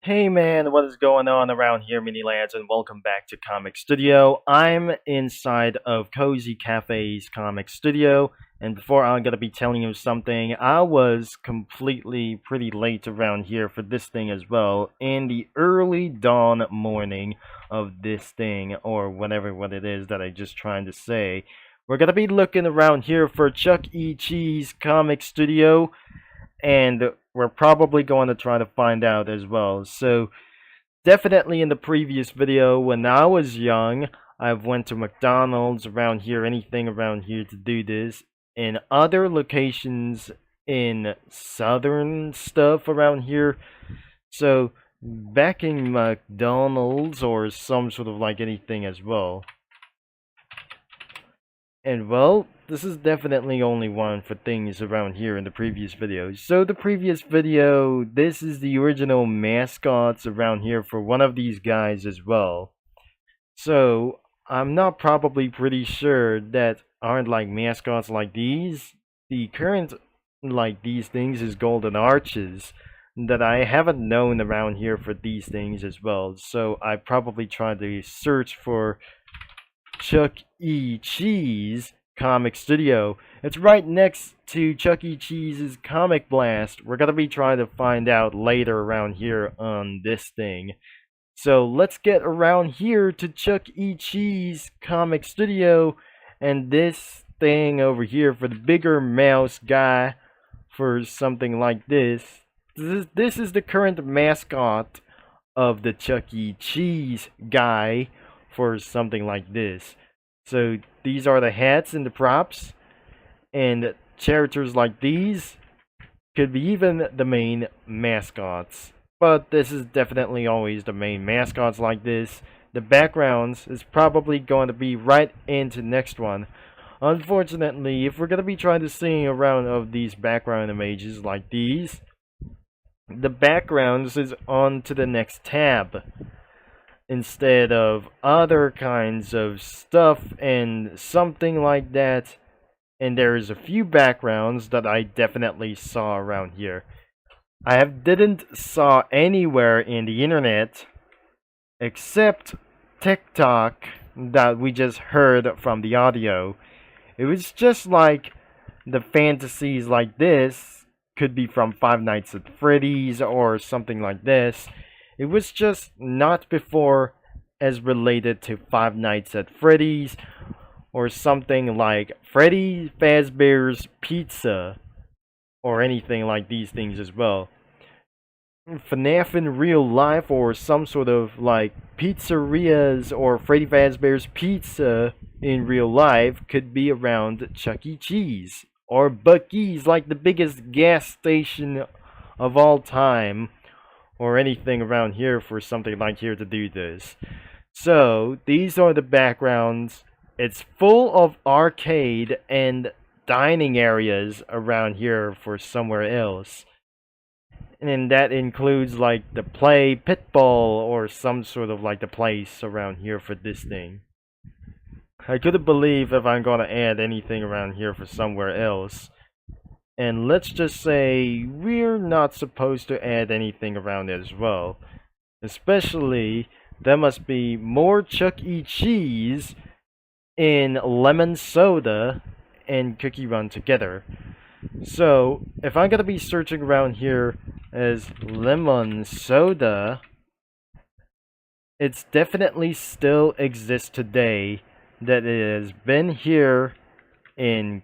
Hey man, what is going on around here, mini lads, and welcome back to Comic Studio. I'm inside of Cozy Cafe's Comic Studio, and before I'm gonna be telling you something, I was completely pretty late around here for this thing as well, in the early dawn morning of this thing, or whatever what it is that I just trying to say. We're gonna be looking around here for Chuck E. Cheese Comic Studio, and we're probably going to try to find out as well. So definitely in the previous video when I was young, I've went to McDonald's around here, anything around here to do this. In other locations in southern stuff around here. So back in McDonald's or some sort of like anything as well. And well, this is definitely only one for things around here in the previous video. So the previous video, this is the original mascots around here for one of these guys as well. So I'm not probably pretty sure that aren't like mascots like these. The current like these things is golden arches that I haven't known around here for these things as well. So I probably tried to search for Chuck E. Cheese Comic Studio. It's right next to Chuck E. Cheese's Comic Blast. We're gonna be trying to find out later around here on this thing. So let's get around here to Chuck E. Cheese Comic Studio and this thing over here for the bigger mouse guy for something like this. This is the current mascot of the Chuck E. Cheese guy for something like this. So these are the hats and the props, and characters like these could be even the main mascots. But this is definitely always the main mascots like this. The backgrounds is probably going to be right into the next one. Unfortunately, if we're going to be trying to sing around of these background images like these, the backgrounds is on to the next tab instead of other kinds of stuff and something like that. And there's a few backgrounds that I definitely saw around here. didn't saw anywhere in the internet except TikTok that we just heard from the audio. It was just like the fantasies like this could be from Five Nights at Freddy's or something like this. It was just not before as related to Five Nights at Freddy's or something like Freddy Fazbear's Pizza or anything like these things as well. FNAF in real life or some sort of like pizzerias or Freddy Fazbear's Pizza in real life could be around Chuck E. Cheese or Buc-ee's, like the biggest gas station of all time, or anything around here for something like here to do this. So these are the backgrounds. It's full of arcade and dining areas around here for somewhere else. And that includes like the play Pitbull or some sort of like the place around here for this thing. I couldn't believe if I'm gonna add anything around here for somewhere else. And let's just say we're not supposed to add anything around it as well. Especially, there must be more Chuck E. Cheese in lemon soda and Cookie Run together. So, if I'm gonna be searching around here as lemon soda, it's definitely still exists today. That it has been here in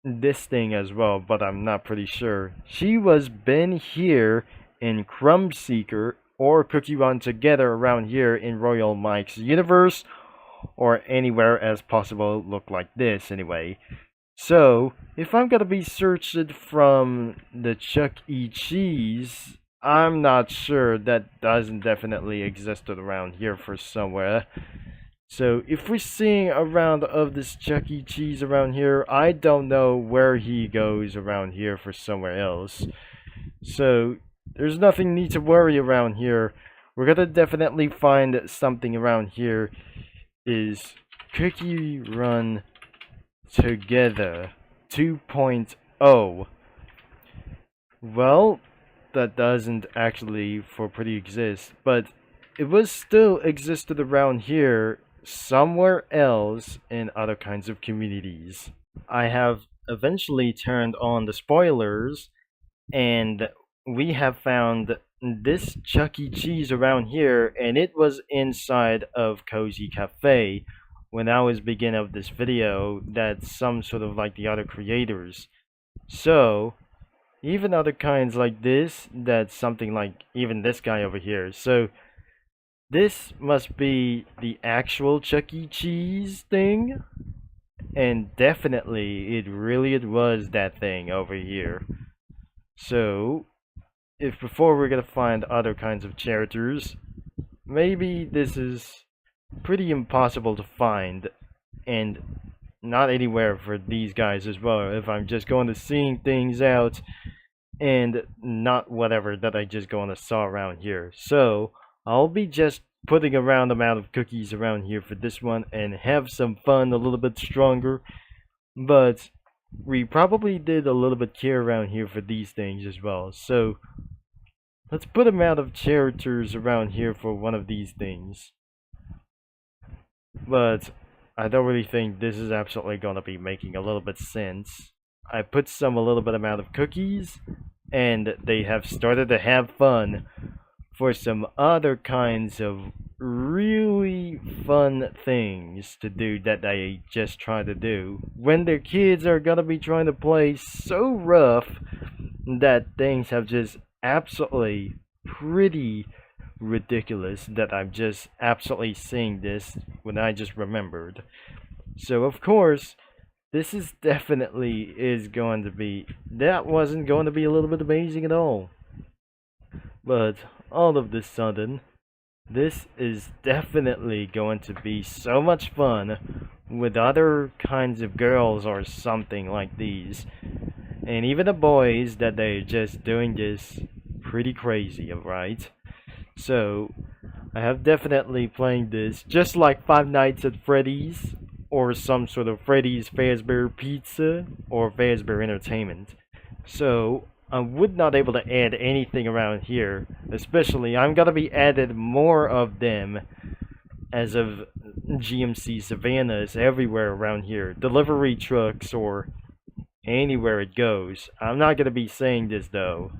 this thing as well, but I'm not pretty sure. She was been here in Crumb Seeker or Cookie Run together around here in Royal Mike's universe, or anywhere as possible look like this anyway. So, if I'm gonna be searching from the Chuck E. Cheese, I'm not sure. That doesn't definitely exist around here for somewhere. So, if we're seeing around of this Chuck E. Cheese around here, I don't know where he goes around here for somewhere else. So, there's nothing need to worry around here. We're gonna definitely find something around here. Is Cookie Run Together 2.0. Well, that doesn't actually for pretty exist, but it was still existed around here somewhere else in other kinds of communities. I have eventually turned on the spoilers, and we have found this Chuck E. Cheese around here, and it was inside of Cozy Cafe when I was beginning of this video. That's some sort of like the other creators. So even other kinds like this, that's something like even this guy over here. So this must be the actual Chuck E. Cheese thing, and definitely it was that thing over here. So if before we're gonna find other kinds of characters, maybe this is pretty impossible to find, and not anywhere for these guys as well, if I'm just going to seeing things out and not whatever that I just going to saw around here. So I'll be just putting a round amount of cookies around here for this one and have some fun a little bit stronger, but we probably did a little bit care around here for these things as well. So let's put amount of characters around here for one of these things. But I don't really think this is absolutely going to be making a little bit sense. I put a little bit amount of cookies, and they have started to have fun for some other kinds of really fun things to do that they just try to do when their kids are gonna be trying to play so rough that things have just absolutely pretty ridiculous, that I'm just absolutely seeing this when I just remembered. So of course this is definitely is going to be, that wasn't going to be a little bit amazing at all, but all of this sudden this is definitely going to be so much fun with other kinds of girls or something like these, and even the boys, that they're just doing this pretty crazy, right? So I have definitely playing this just like Five Nights at Freddy's, or some sort of Freddy's Fazbear Pizza, or Fazbear Entertainment. So I would not able to add anything around here, especially I'm gonna be added more of them as of GMC Savannahs everywhere around here, delivery trucks or anywhere it goes. I'm not gonna be saying this though.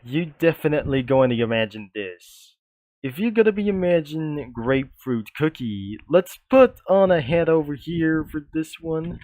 You definitely going to imagine this. If you're gonna be imagine grapefruit cookie, let's put on a head over here for this one.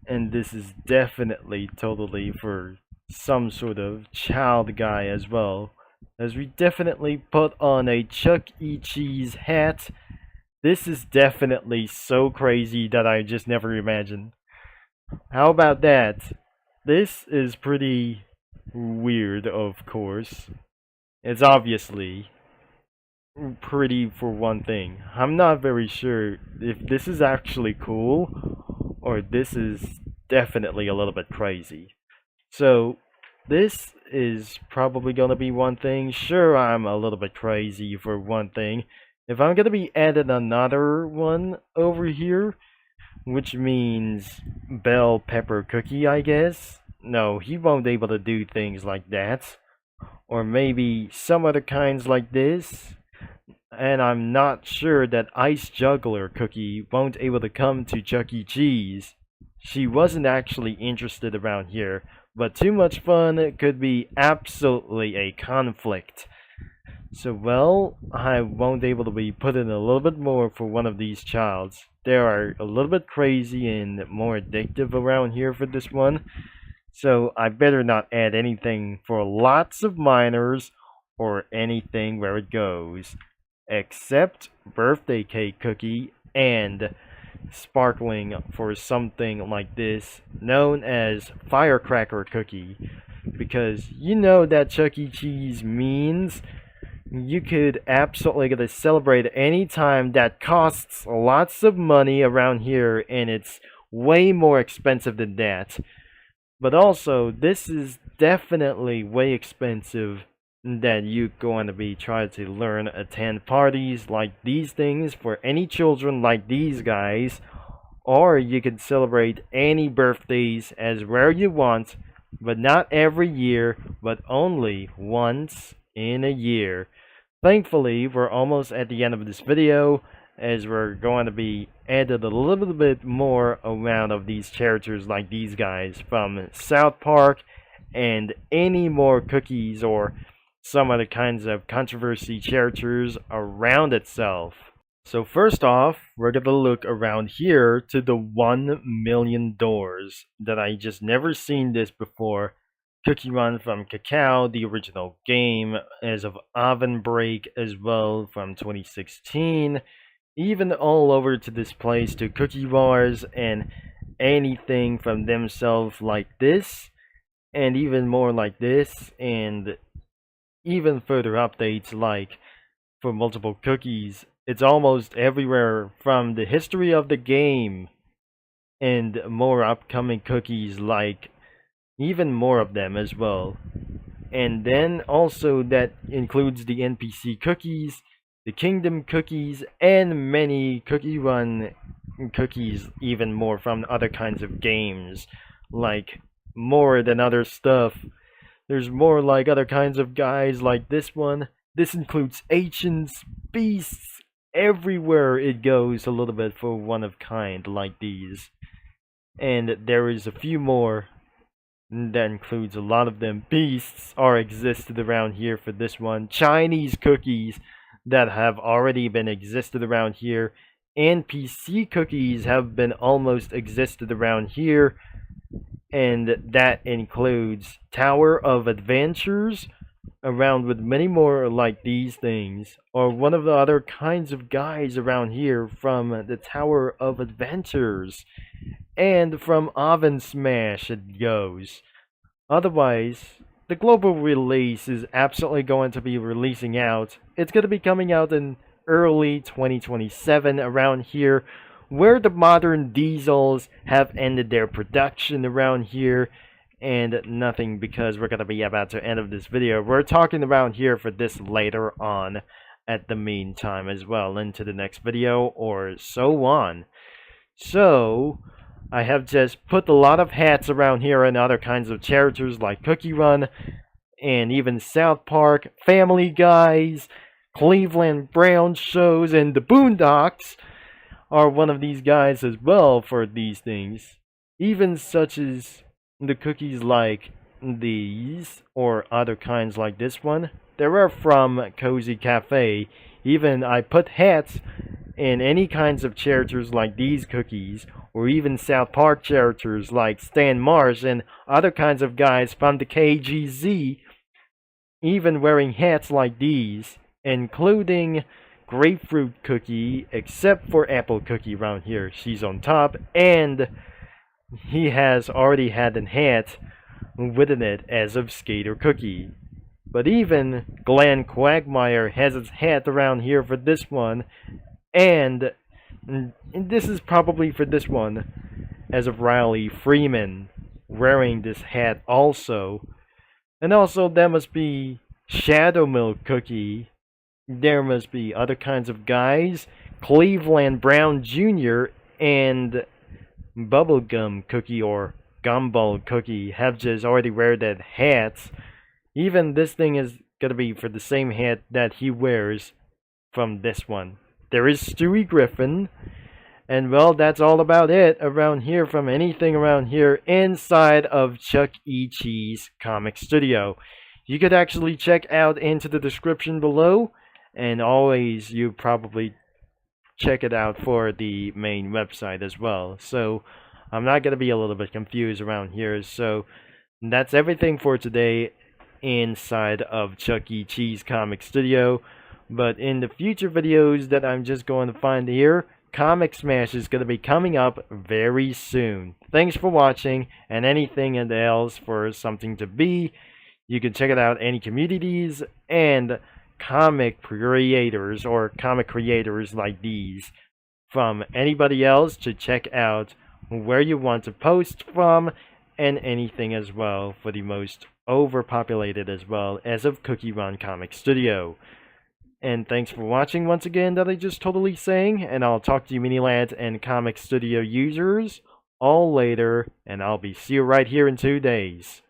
And this is definitely totally for some sort of child guy as well, as we definitely put on a Chuck E. Cheese hat. This is definitely so crazy that I just never imagined. How about that? This is pretty weird, of course. It's obviously pretty for one thing. I'm not very sure if this is actually cool or this is definitely a little bit crazy. So this is probably going to be one thing. Sure, I'm a little bit crazy for one thing. If I'm going to be adding another one over here, which means bell pepper cookie, I guess. No, he won't be able to do things like that. Or maybe some other kinds like this. And I'm not sure that Ice Juggler Cookie won't able to come to Chuck E. Cheese. She wasn't actually interested around here, but too much fun could be absolutely a conflict. So well, I won't able to be putting a little bit more for one of these childs. They are a little bit crazy and more addictive around here for this one. So I better not add anything for lots of minors or anything where it goes, except birthday cake cookie and sparkling for something like this known as firecracker cookie, because you know that Chuck E. Cheese means you could absolutely get to celebrate any time that costs lots of money around here, and it's way more expensive than that. But also, this is definitely way expensive that you're going to be trying to learn attend parties like these things for any children like these guys, or you can celebrate any birthdays as where you want but not every year, but only once in a year. Thankfully, we're almost at the end of this video, as we're going to be added a little bit more amount of these characters like these guys from South Park, and any more cookies or some other kinds of controversy characters around itself. So first off, we're gonna look around here to the 1 million doors that I just never seen this before. Cookie Run from Cacao, the original game, as of Oven Break as well from 2016, even all over to this place to Cookie Wars and anything from themselves like this, and even more like this, and even further updates like for multiple cookies. It's almost everywhere from the history of the game and more upcoming cookies, like even more of them as well. And then also that includes the NPC cookies, the Kingdom cookies, and many Cookie Run cookies, even more from other kinds of games, like more than other stuff. There's more like other kinds of guys like this one. This includes ancients, beasts, everywhere it goes a little bit for one of kind like these. And there is a few more that includes a lot of them. Beasts are existed around here for this one. Chinese cookies that have already been existed around here. NPC cookies have been almost existed around here. And that includes Tower of Adventures, around with many more like these things, or one of the other kinds of guys around here from the Tower of Adventures, and from Oven Smash it goes. Otherwise, the global release is absolutely going to be releasing out. It's going to be coming out in early 2027 around here, where the modern diesels have ended their production around here, and nothing, because we're going to be about to end of this video. We're talking around here for this later on at the meantime as well, into the next video or so on. So I have just put a lot of hats around here and other kinds of characters like Cookie Run and even South Park, Family Guys, Cleveland Brown shows, and the Boondocks are one of these guys as well for these things. Even such as the cookies like these, or other kinds like this one. They are from Cozy Cafe. Even I put hats in any kinds of characters like these cookies, or even South Park characters like Stan Marsh and other kinds of guys from the KGZ, even wearing hats like these, including Grapefruit Cookie, except for Apple Cookie around here. She's on top, and he has already had a hat within it as of Skater Cookie. But even Glenn Quagmire has his hat around here for this one, and this is probably for this one as of Riley Freeman wearing this hat also. And also there must be Shadow Milk Cookie. There must be other kinds of guys, Cleveland Brown Jr. and Bubblegum Cookie or Gumball Cookie have just already wear that hats. Even this thing is gonna be for the same hat that he wears from this one. There is Stewie Griffin, and well, that's all about it around here from anything around here inside of Chuck E. Cheese Comic Studio. You could actually check out into the description below, and always you probably check it out for the main website as well. So I'm not going to be a little bit confused around here. So that's everything for today inside of Chuck E. Cheese Comic Studio. But in the future videos that I'm just going to find here, Comic Smash is going to be coming up very soon. Thanks for watching, and anything else for something to be, you can check it out any communities and comic creators or comic creators like these from anybody else to check out where you want to post from, and anything as well for the most overpopulated as well as of Cookie Run Comic Studio. And thanks for watching once again, that I just totally saying, and I'll talk to you mini lads and Comic Studio users all later, and I'll be see you right here in 2 days.